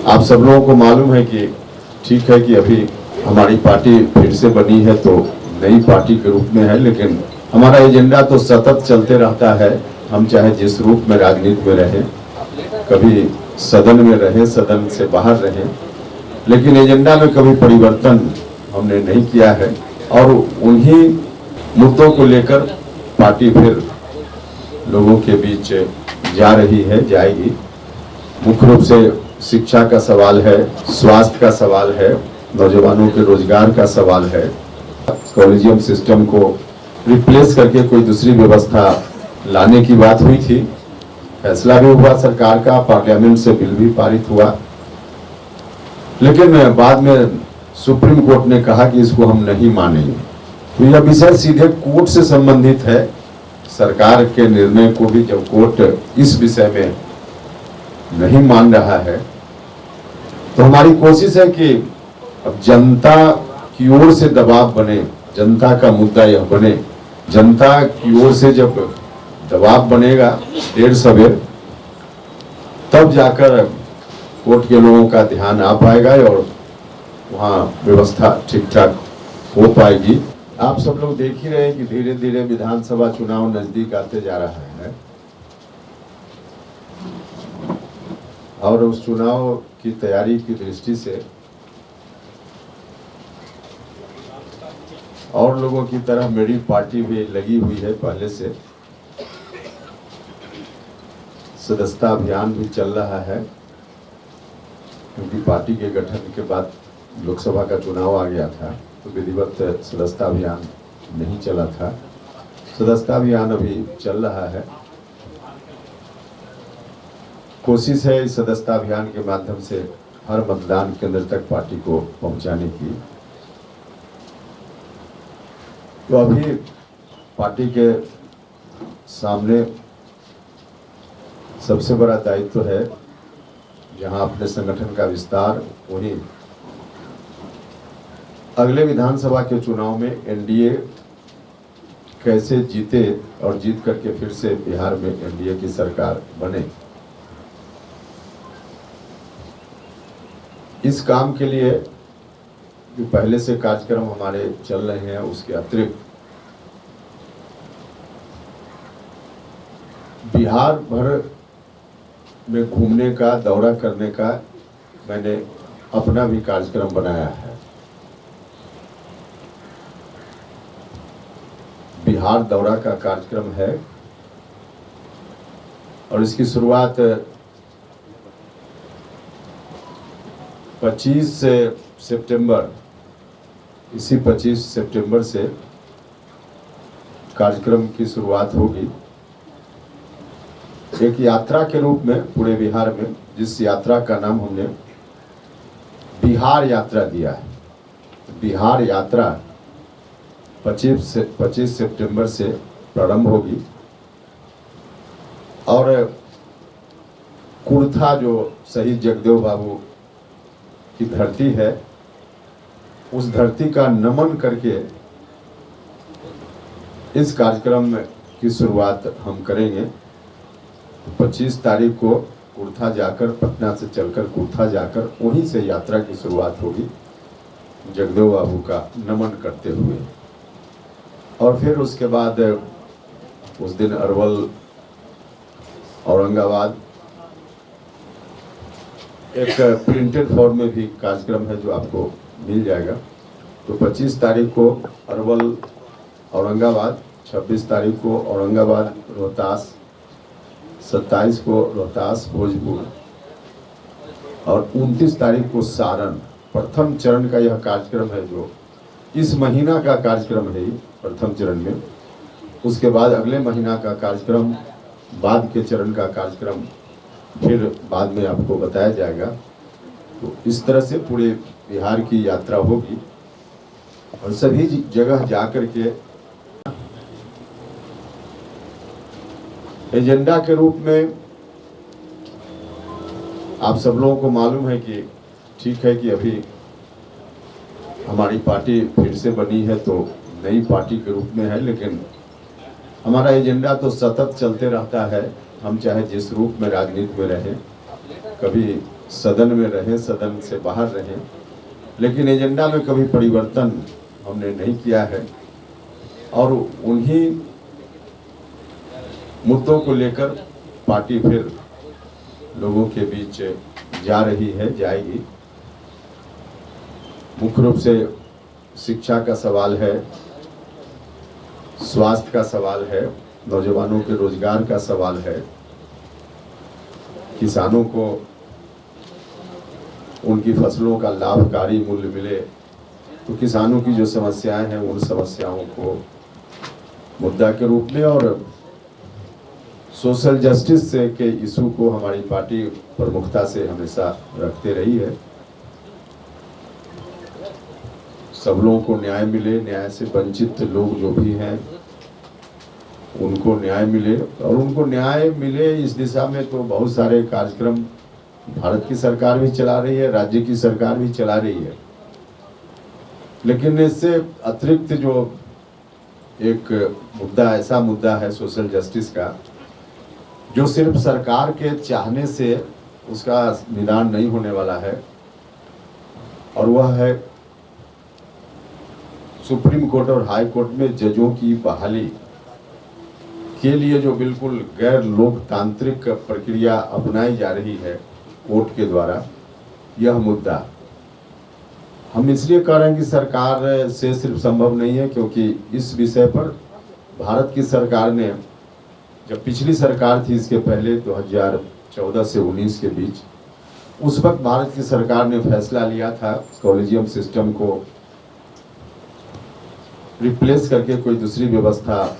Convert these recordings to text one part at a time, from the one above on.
आप सब लोगों को मालूम है कि ठीक है कि अभी हमारी पार्टी फिर से बनी है तो नई पार्टी के रूप में है, लेकिन हमारा एजेंडा तो सतत चलते रहता है। हम चाहे जिस रूप में राजनीति में रहे, कभी सदन में रहे, सदन से बाहर रहे, लेकिन एजेंडा में कभी परिवर्तन हमने नहीं किया है। और उन्हीं मुद्दों को लेकर पार्टी फिर लोगों के बीच जा रही है, जाएगी। मुख्य रूप से शिक्षा का सवाल है, स्वास्थ्य का सवाल है, नौजवानों के रोजगार का सवाल है। कॉलेजियम सिस्टम को रिप्लेस करके कोई दूसरी व्यवस्था लाने की बात हुई थी। फैसला भी हुआ सरकार का, पार्लियामेंट से बिल भी पारित हुआ, लेकिन बाद में सुप्रीम कोर्ट ने कहा कि इसको हम नहीं मानेंगे। तो यह विषय सीधे कोर्ट से संबंधित है। सरकार के निर्णय को भी जब कोर्ट इस विषय में नहीं मान रहा है, तो हमारी कोशिश है कि अब जनता की ओर से दबाव बने, जनता का मुद्दा यह बने। जनता की ओर से जब दबाव बनेगा देर सवेर, तब जाकर कोर्ट के लोगों का ध्यान आ पाएगा और वहाँ व्यवस्था ठीक ठाक हो पाएगी। आप सब लोग देख ही रहे हैं कि धीरे धीरे विधानसभा चुनाव नजदीक आते जा रहा है और उस चुनाव की तैयारी की दृष्टि से और लोगों की तरह मेरी पार्टी भी लगी हुई है। पहले से सदस्यता अभियान भी चल रहा है, क्योंकि पार्टी के गठन के बाद लोकसभा का चुनाव आ गया था, तो विधिवत सदस्यता अभियान नहीं चला था। सदस्यता अभियान अभी चल रहा है। कोशिश है इस सदस्यता अभियान के माध्यम से हर मतदान केंद्र तक पार्टी को पहुंचाने की। तो अभी पार्टी के सामने सबसे बड़ा दायित्व है, जहां अपने संगठन का विस्तार, वहीं अगले विधानसभा के चुनाव में एनडीए कैसे जीते और जीत करके फिर से बिहार में एनडीए की सरकार बने। इस काम के लिए जो पहले से कार्यक्रम हमारे चल रहे हैं, उसके अतिरिक्त बिहार भर में घूमने का, दौरा करने का मैंने अपना भी कार्यक्रम बनाया है। बिहार दौरा का कार्यक्रम है और इसकी शुरुआत 25 सितंबर, इसी 25 सितंबर से कार्यक्रम की शुरुआत होगी। एक यात्रा के रूप में पूरे बिहार में, जिस यात्रा का नाम हमने बिहार यात्रा दिया है। बिहार यात्रा 25 सितंबर से प्रारंभ होगी और कुर्था, जो शहीद जगदेव बाबू की धरती है, उस धरती का नमन करके इस कार्यक्रम की शुरुआत हम करेंगे। 25 तारीख को कुर्था जाकर, पटना से चलकर कुर्था जाकर वहीं से यात्रा की शुरुआत होगी, जगदेव बाबू का नमन करते हुए। और फिर उसके बाद उस दिन अरवल, औरंगाबाद, एक प्रिंटेड फॉर्म में भी कार्यक्रम है जो आपको मिल जाएगा। तो 25 तारीख को अरवल, औरंगाबाद, 26 तारीख को औरंगाबाद, रोहतास, 27 को रोहतास, भोजपुर और 29 तारीख को सारण। प्रथम चरण का यह कार्यक्रम है, जो इस महीना का कार्यक्रम है प्रथम चरण में। उसके बाद अगले महीना का कार्यक्रम, बाद के चरण का कार्यक्रम फिर बाद में आपको बताया जाएगा। तो इस तरह से पूरे बिहार की यात्रा होगी और सभी जगह जाकर के एजेंडा के रूप में आप सब लोगों को मालूम है कि ठीक है कि अभी हमारी पार्टी फिर से बनी है तो नई पार्टी के रूप में है, लेकिन हमारा एजेंडा तो सतत चलते रहता है। हम चाहे जिस रूप में राजनीति में रहे, कभी सदन में रहें, सदन से बाहर रहें, लेकिन एजेंडा में कभी परिवर्तन हमने नहीं किया है और उन्हीं मुद्दों को लेकर पार्टी फिर लोगों के बीच जा रही है, जाएगी। मुख्य रूप से शिक्षा का सवाल है, स्वास्थ्य का सवाल है, नौजवानों के रोजगार का सवाल है, किसानों को उनकी फसलों का लाभकारी मूल्य मिले, तो किसानों की जो समस्याएं हैं उन समस्याओं को मुद्दा के रूप में और सोशल जस्टिस के इशू को हमारी पार्टी प्रमुखता से हमेशा रखते रही है। सब लोगों को न्याय मिले, न्याय से वंचित लोग जो भी हैं उनको न्याय मिले और उनको न्याय मिले इस दिशा में तो बहुत सारे कार्यक्रम भारत की सरकार भी चला रही है, राज्य की सरकार भी चला रही है। लेकिन इससे अतिरिक्त जो एक मुद्दा, ऐसा मुद्दा है सोशल जस्टिस का, जो सिर्फ सरकार के चाहने से उसका निदान नहीं होने वाला है, और वह है सुप्रीम कोर्ट और हाई कोर्ट में जजों की बहाली के लिए जो बिल्कुल गैर लोकतांत्रिक प्रक्रिया अपनाई जा रही है कोर्ट के द्वारा, यह मुद्दा हम इसलिए कह रहे हैं कि सरकार से सिर्फ संभव नहीं है, क्योंकि इस विषय पर भारत की सरकार ने, जब पिछली सरकार थी इसके पहले 2014 से 19 के बीच, उस वक्त भारत की सरकार ने फैसला लिया था कॉलेजियम सिस्टम को रिप्लेस करके कोई दूसरी व्यवस्था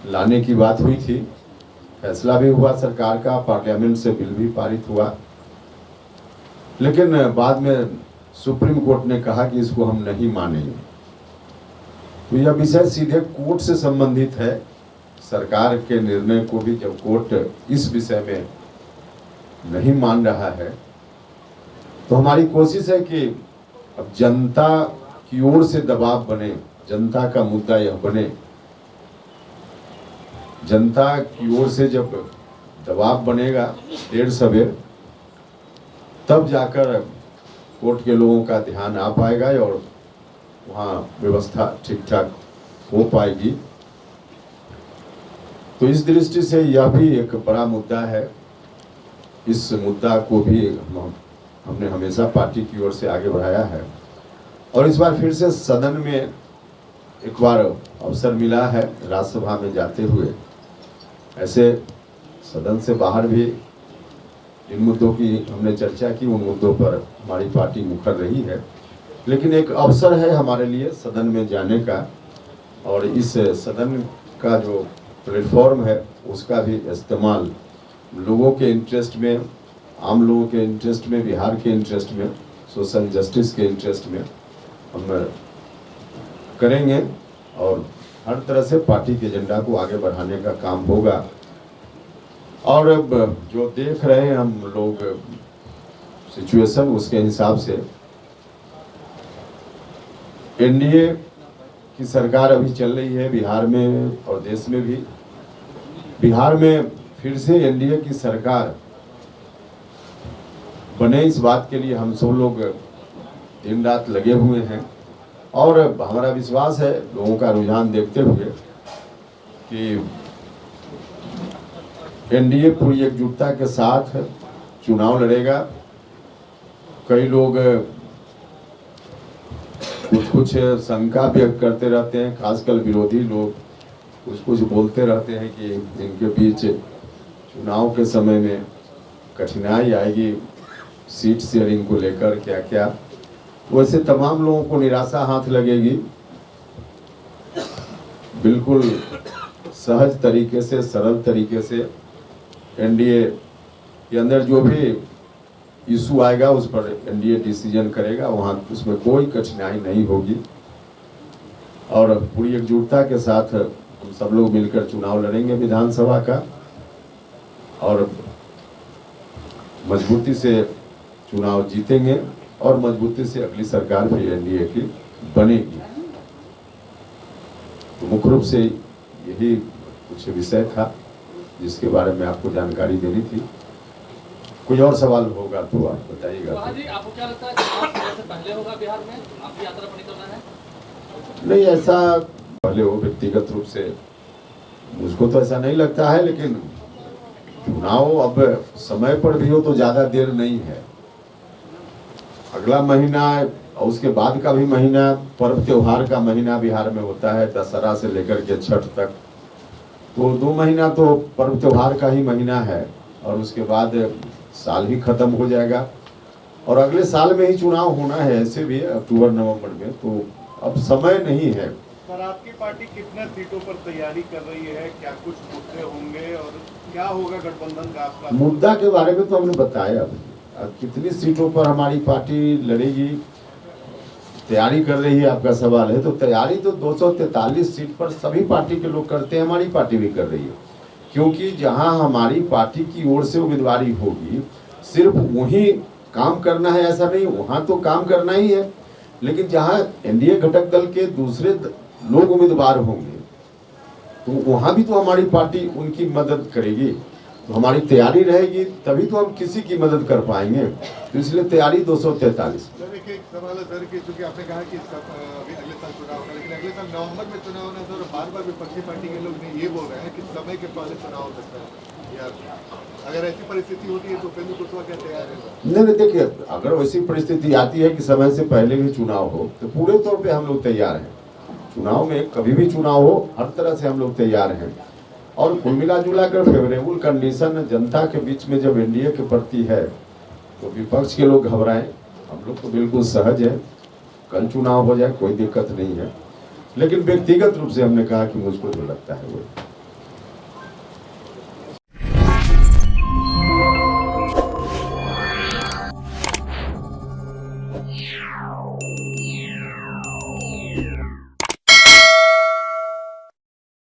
लाने की बात हुई थी। फैसला भी हुआ सरकार का, पार्लियामेंट से बिल भी पारित हुआ, लेकिन बाद में सुप्रीम कोर्ट ने कहा कि इसको हम नहीं मानेंगे। तो यह विषय सीधे कोर्ट से संबंधित है। सरकार के निर्णय को भी जब कोर्ट इस विषय में नहीं मान रहा है, तो हमारी कोशिश है कि अब जनता की ओर से दबाव बने, जनता का मुद्दा यह बने। जनता की ओर से जब दबाव बनेगा देर सवेर, तब जाकर कोर्ट के लोगों का ध्यान आ पाएगा और वहाँ व्यवस्था ठीक ठाक हो पाएगी। तो इस दृष्टि से यह भी एक बड़ा मुद्दा है। इस मुद्दा को भी हमने हमेशा पार्टी की ओर से आगे बढ़ाया है और इस बार फिर से सदन में एक बार अवसर मिला है राज्यसभा में जाते हुए। ऐसे सदन से बाहर भी जिन मुद्दों की हमने चर्चा की, उन मुद्दों पर हमारी पार्टी मुखर रही है, लेकिन एक अवसर है हमारे लिए सदन में जाने का, और इस सदन का जो प्लेटफॉर्म है उसका भी इस्तेमाल लोगों के इंटरेस्ट में, आम लोगों के इंटरेस्ट में, बिहार के इंटरेस्ट में, सोशल जस्टिस के इंटरेस्ट में हम करेंगे और हर तरह से पार्टी के एजेंडा को आगे बढ़ाने का काम होगा। और अब जो देख रहे हैं हम लोग सिचुएशन, उसके हिसाब से एनडीए की सरकार अभी चल रही है बिहार में और देश में भी। बिहार में फिर से एनडीए की सरकार बने, इस बात के लिए हम सब लोग दिन रात लगे हुए हैं और हमारा विश्वास है लोगों का रुझान देखते हुए कि एनडीए पूरी एकजुटता के साथ चुनाव लड़ेगा। कई लोग कुछ शंका व्यक्त करते रहते हैं, खासकर विरोधी लोग कुछ बोलते रहते हैं कि इनके बीच चुनाव के समय में कठिनाई आएगी सीट शेयरिंग को लेकर, क्या क्या। वैसे तमाम लोगों को निराशा हाथ लगेगी। बिल्कुल सहज तरीके से, सरल तरीके से एनडीए के अंदर जो भी इशू आएगा उस पर एनडीए डिसीजन करेगा, वहाँ उसमें कोई कठिनाई नहीं होगी और पूरी एकजुटता के साथ हम सब लोग मिलकर चुनाव लड़ेंगे विधानसभा का और मजबूती से चुनाव जीतेंगे और मजबूती से अगली सरकार भी एनडीए की बनेगी। तो मुख्य रूप से यही कुछ विषय था जिसके बारे में आपको जानकारी देनी थी। कोई और सवाल होगा तो आप बताइएगा। हाँ जी, आपको क्या लगता है चुनाव समय से पहले होगा बिहार में? आपकी यात्रा पर निकलना है? नहीं, ऐसा पहले हो व्यक्तिगत रूप से मुझको तो ऐसा नहीं लगता है, लेकिन चुनाव अब समय पर भी हो तो ज्यादा देर नहीं है। अगला महीना और उसके बाद का भी महीना पर्व त्योहार का महीना बिहार में होता है, दशहरा से लेकर के छठ तक। तो 2 महीना तो पर्व त्योहार का ही महीना है और उसके बाद साल ही खत्म हो जाएगा और अगले साल में ही चुनाव होना है ऐसे भी अक्टूबर नवंबर में, तो अब समय नहीं है। सर, आपकी पार्टी कितने सीटों पर तैयारी कर रही है? क्या कुछ मुद्दे होंगे और क्या होगा गठबंधन का आपका? मुद्दा के बारे में तो हमने बताया। अब कितनी सीटों पर हमारी पार्टी लड़ेगी, तैयारी कर रही है, आपका सवाल है। तो तैयारी तो 243 सीट पर सभी पार्टी के लोग करते हैं, हमारी पार्टी भी कर रही है। क्योंकि जहां हमारी पार्टी की ओर से उम्मीदवारी होगी सिर्फ वही काम करना है ऐसा नहीं, वहां तो काम करना ही है, लेकिन जहां एनडीए घटक दल के दूसरे लोग उम्मीदवार होंगे तो वहां भी तो हमारी पार्टी उनकी मदद करेगी। तो हमारी तैयारी रहेगी तभी तो हम किसी की मदद कर पाएंगे, तो इसलिए तैयारी 243। सर, एक सवाल है सर कि चूंकि आपने कहा कि अभी अगले साल चुनाव होगा, लेकिन अगले साल नवंबर में चुनाव होना है सर, बार बार विपक्षी पार्टी के लोग ये बोल रहे हैं कि समय के पहले चुनाव हो सकता है बिहार में। अगर ऐसी परिस्थिति होती है तो उपेंद्र कुशवाहा क्या तैयार है? नहीं, देखिए, अगर वैसी परिस्थिति आती है कि समय से पहले भी चुनाव हो तो पूरे तौर पे हम लोग तैयार हैं। चुनाव में कभी भी चुनाव हो हर तरह से हम लोग तैयार हैं। और कुल मिला जुला कर फेवरेबल कंडीशन जनता के बीच में जब एनडीए के प्रति है तो विपक्ष के लोग घबराएं, हम लोग तो बिल्कुल सहज है। कल चुनाव हो जाए कोई दिक्कत नहीं है, लेकिन व्यक्तिगत रूप से हमने कहा कि मुझको जो लगता है वो